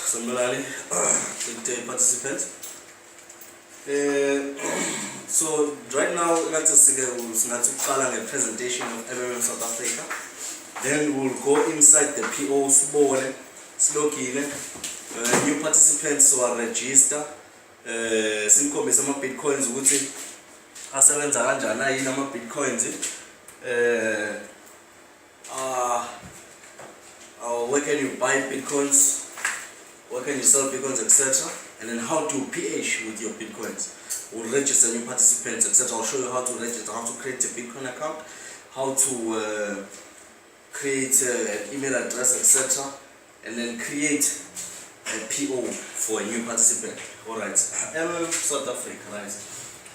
Similarly, the participants. So right now, let's start a presentation of MMM South Africa. Then we'll go inside the PO Subone, Slokile, new participants who are registered. Sinkobe some bitcoins, which is asebenza kanjani yini ama bitcoins. Where can you buy bitcoins? Where can you sell bitcoins, etc. And then how to PH with your bitcoins. We'll register new participants, etc. I'll show you how to register, how to create a Bitcoin account, how to create an email address, etc. And then create a PO for a new participant. Alright, MMM South Africa, right?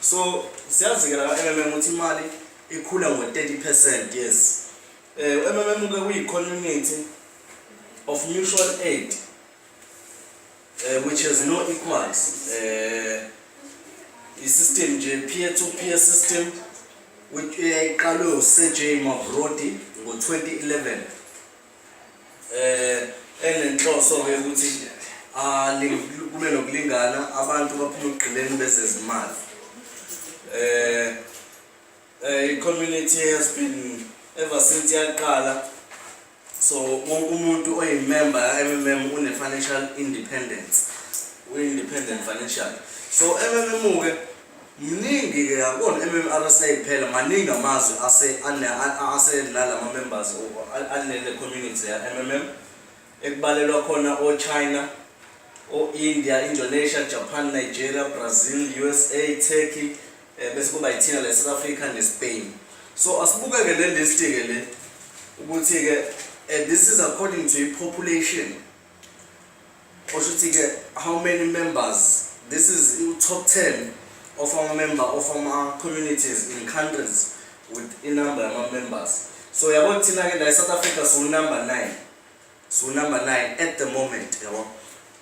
So, siyazikela MMM uthi imali ikhula ngo-30%, yes. MMM we community of mutual aid, which has no equals. The system, peer-to-peer system, which iqalwe uSergey Mavrodi ngo-2011. Enenhloso-ke ukuthi kube nokulingana abantu baphuma ekugqileni bezezimali. I-community has been ever since yaqala. So umuntu oyi-member ya-MMM une-financial independence, independent financial. So MMM-ke mningi ke akona MMRSA iphela, maningi amazwe asenalama members anele community ya MMM ekubalelwa khona o-China, o-India, Indonesia, Japan, Nigeria, Brazil, USA, Turkey, bese kuba ithina la South Africa ne-Spain. So asibukeke le list-ke le ukuthi-ke this is according to population. How many members? This is top 10 of our communities in countries with a number of members. So we are South Africa, so number 9. So number 9 at the moment,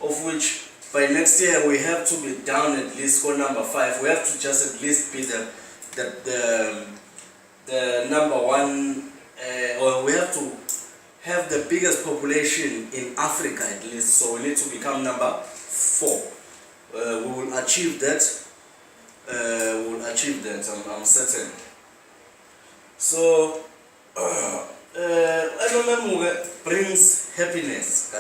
of which by next year we have to be down at least for number 5. We have to just at least be the number 1, or we have to have the biggest population in Africa at least. So we need to become number 4. We will achieve that. I'm certain. So MMM brings happiness.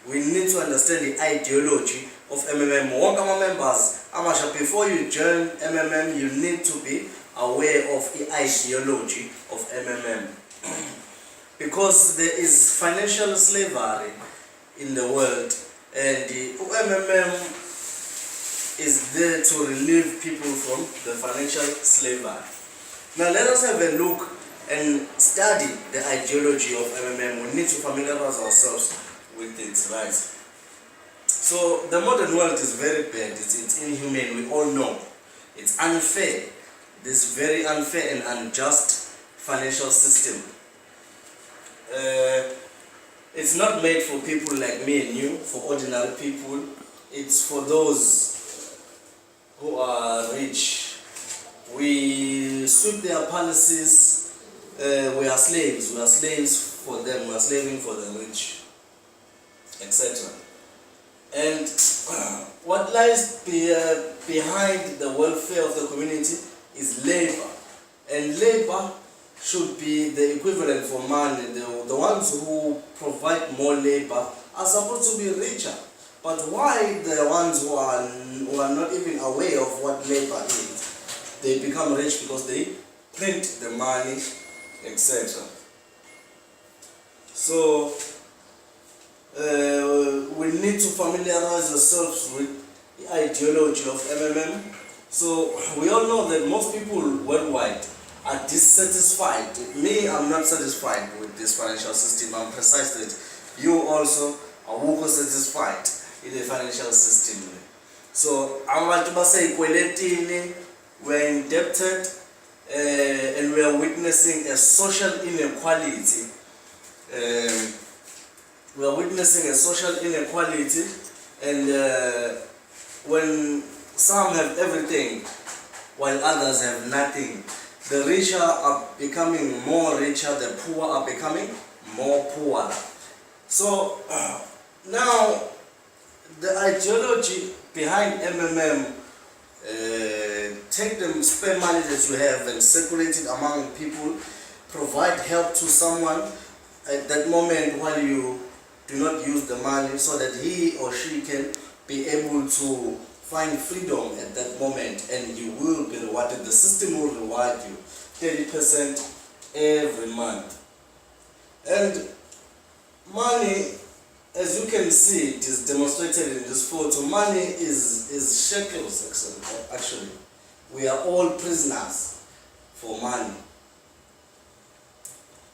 We need to understand the ideology of MMM. All our members, before you join MMM, you need to be aware of the ideology of MMM. Because there is financial slavery in the world, and the MMM is there to relieve people from the financial slavery. Now let us have a look and study the ideology of MMM. We need to familiarize ourselves with it, right? So the modern world is very bad, it's inhumane, we all know. It's unfair, this very unfair and unjust financial system. It's not made for people like me and you, for ordinary people. It's for those who are rich. We sweep their policies. We are slaves for them. We are slaving for the rich, etc. And what lies behind the welfare of the community is labor, and labor should be the equivalent for money. The ones who provide more labor are supposed to be richer. But why the ones who are not even aware of what labor is, they become rich because they print the money, etc. So we need to familiarize ourselves with the ideology of MMM. So we all know that most people worldwide are dissatisfied. Me, I'm not satisfied with this financial system. I'm precise that you also are also satisfied in the financial system. So I want to say we're indebted, and we are witnessing a social inequality. We are witnessing a social inequality, and when some have everything while others have nothing, the richer are becoming more richer, the poor are becoming more poorer. So now the ideology behind MMM, take them spare money that you have and circulate it among people, provide help to someone at that moment while you do not use the money, so that he or she can be able to find freedom at that moment, and you will be rewarded. The system will reward you 30% every month. And money, as you can see, it is demonstrated in this photo. Money is shekels, actually. We are all prisoners for money.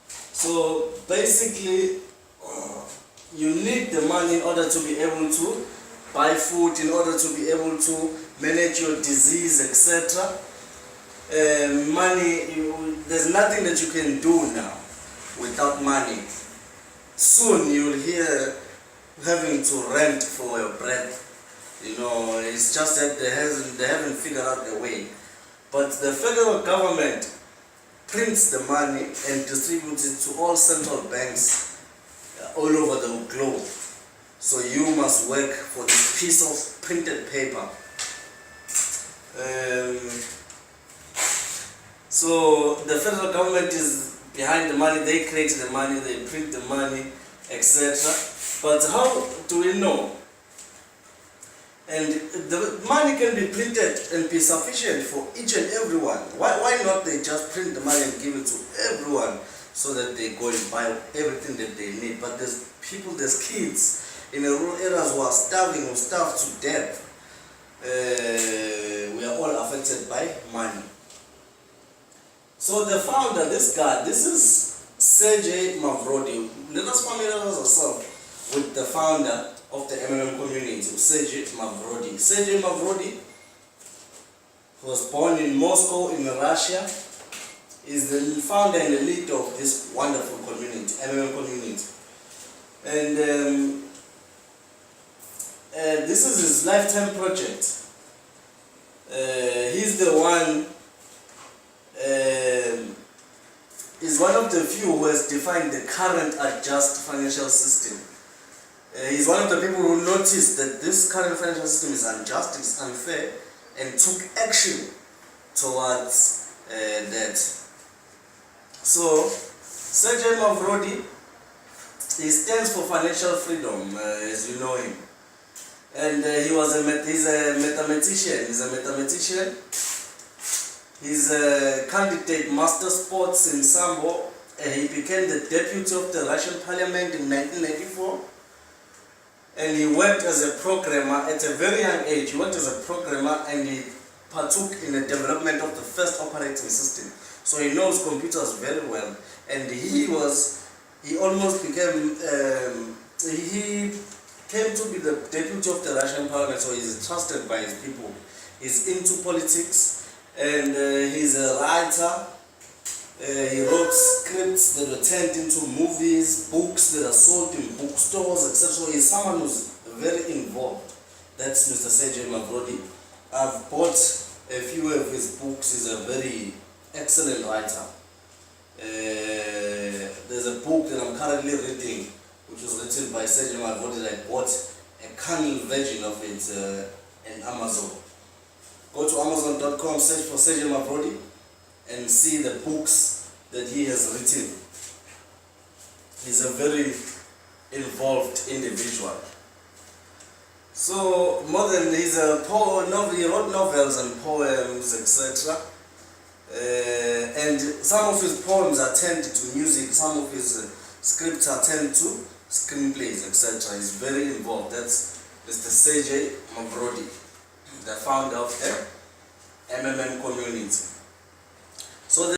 So basically, you need the money in order to be able to buy food, in order to be able to manage your disease, etc. Money, there's nothing that you can do now without money. Soon you'll hear having to rent for your bread. You know, it's just that they haven't figured out the way. But the federal government prints the money and distributes it to all central banks all over the globe. So you must work for this piece of printed paper. So the federal government is behind the money. They create the money, they print the money, etc. But how do we know? And the money can be printed and be sufficient for each and everyone. Why not they just print the money and give it to everyone, so that they go and buy everything that they need? But there's people, there's kids in the rural areas who are starving or starved to death. We are all affected by money. So the founder, this is Sergey Mavrodi. Let us familiarize ourselves with the founder of the MMM community, Sergey Mavrodi. Sergey Mavrodi was born in Moscow in Russia. Is the founder and the leader of this wonderful community, MMM community. And this is his lifetime project. He's the one, is one of the few who has defined the current unjust financial system. He's one of the people who noticed that this current financial system is unjust, it's unfair, and took action towards that. So, Sergey Mavrodi, he stands for financial freedom, as you know him. And he's a mathematician. He's a candidate master sports in Sambo. He became the deputy of the Russian parliament in 1994. And he worked as a programmer at a very young age. He worked as a programmer and he partook in the development of the first operating system. So he knows computers very well. And he almost became, he came to be the deputy of the Russian parliament, so he's trusted by his people. He's into politics, and he's a writer. He wrote scripts that were turned into movies, books that are sold in bookstores, etc. So he's someone who's very involved. That's Mr. Sergey Mavrodi. I've bought a few of his books. He's a very excellent writer. There's a book that I'm currently reading, which was written by Sergey Mavrodi, that I bought a Kindle version of it in Amazon. Go to Amazon.com, search for Sergey Mavrodi, and see the books that he has written. He's a very involved individual. So, he's a poet, he wrote novels and poems, etc. And some of his poems are turned to music, some of his scripts are turned to screenplays, etc. He's very involved. That's Mr. Sergey Mavrodi, the founder of the MMM community.